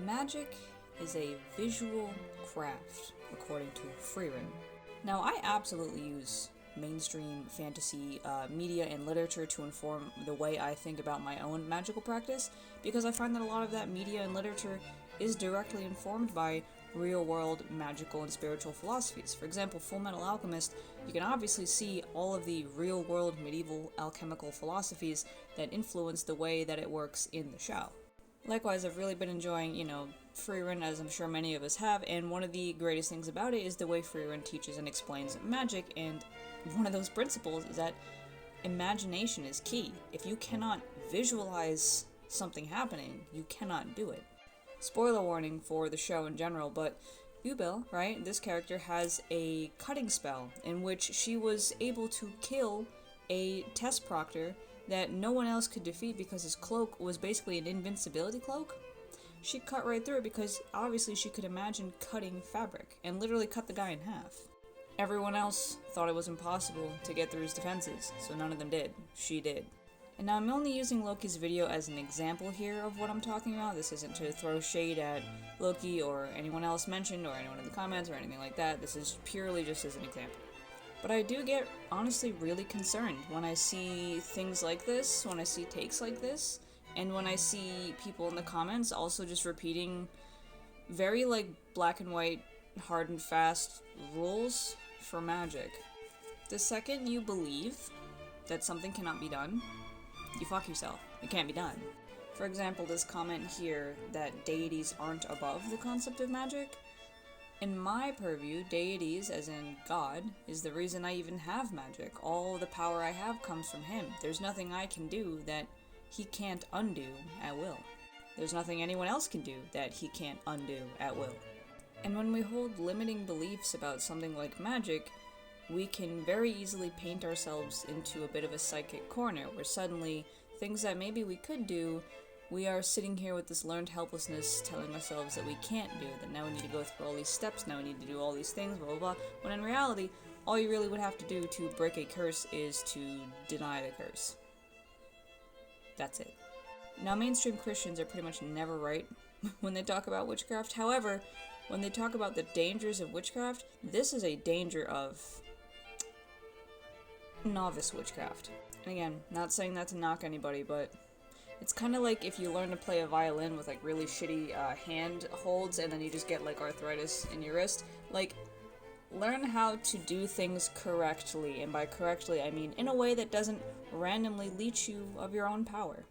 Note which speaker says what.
Speaker 1: Magic is a visual craft, according to Freeman. Now, I absolutely use mainstream fantasy media and literature to inform the way I think about my own magical practice, because I find that a lot of that media and literature is directly informed by real-world magical and spiritual philosophies. For example, Full Metal Alchemist, you can obviously see all of the real-world medieval alchemical philosophies that influence the way that it works in the show. Likewise, I've really been enjoying, Freerun, as I'm sure many of us have, and one of the greatest things about it is the way Freerun teaches and explains magic, and one of those principles is that imagination is key. If you cannot visualize something happening, you cannot do it. Spoiler warning for the show in general, but Ubil, right, this character has a cutting spell in which she was able to kill a test proctor that no one else could defeat because his cloak was basically an invincibility cloak. She cut right through it because obviously she could imagine cutting fabric and literally cut the guy in half. Everyone else thought it was impossible to get through his defenses, so none of them did. She did. And now I'm only using Loki's video as an example here of what I'm talking about. This isn't to throw shade at Loki or anyone else mentioned or anyone in the comments or anything like that. This is purely just as an example. But I do get, honestly, really concerned when I see things like this, when I see takes like this, and when I see people in the comments also just repeating very, black and white, hard and fast rules for magic. The second you believe that something cannot be done, you fuck yourself. It can't be done. For example, this comment here that deities aren't above the concept of magic. In my purview, deities, as in God, is the reason I even have magic. All the power I have comes from him. There's nothing I can do that he can't undo at will. There's nothing anyone else can do that he can't undo at will. And when we hold limiting beliefs about something like magic, we can very easily paint ourselves into a bit of a psychic corner, where suddenly things that maybe we could do, we are sitting here with this learned helplessness telling ourselves that we can't do, that now we need to go through all these steps, now we need to do all these things, blah blah blah, when in reality, all you really would have to do to break a curse is to deny the curse. That's it. Now, mainstream Christians are pretty much never right when they talk about witchcraft. However, when they talk about the dangers of witchcraft, this is a danger of novice witchcraft. And again, not saying that to knock anybody, but it's kind of like if you learn to play a violin with really shitty hand holds and then you just get arthritis in your wrist. Learn how to do things correctly, and by correctly I mean in a way that doesn't randomly leech you of your own power.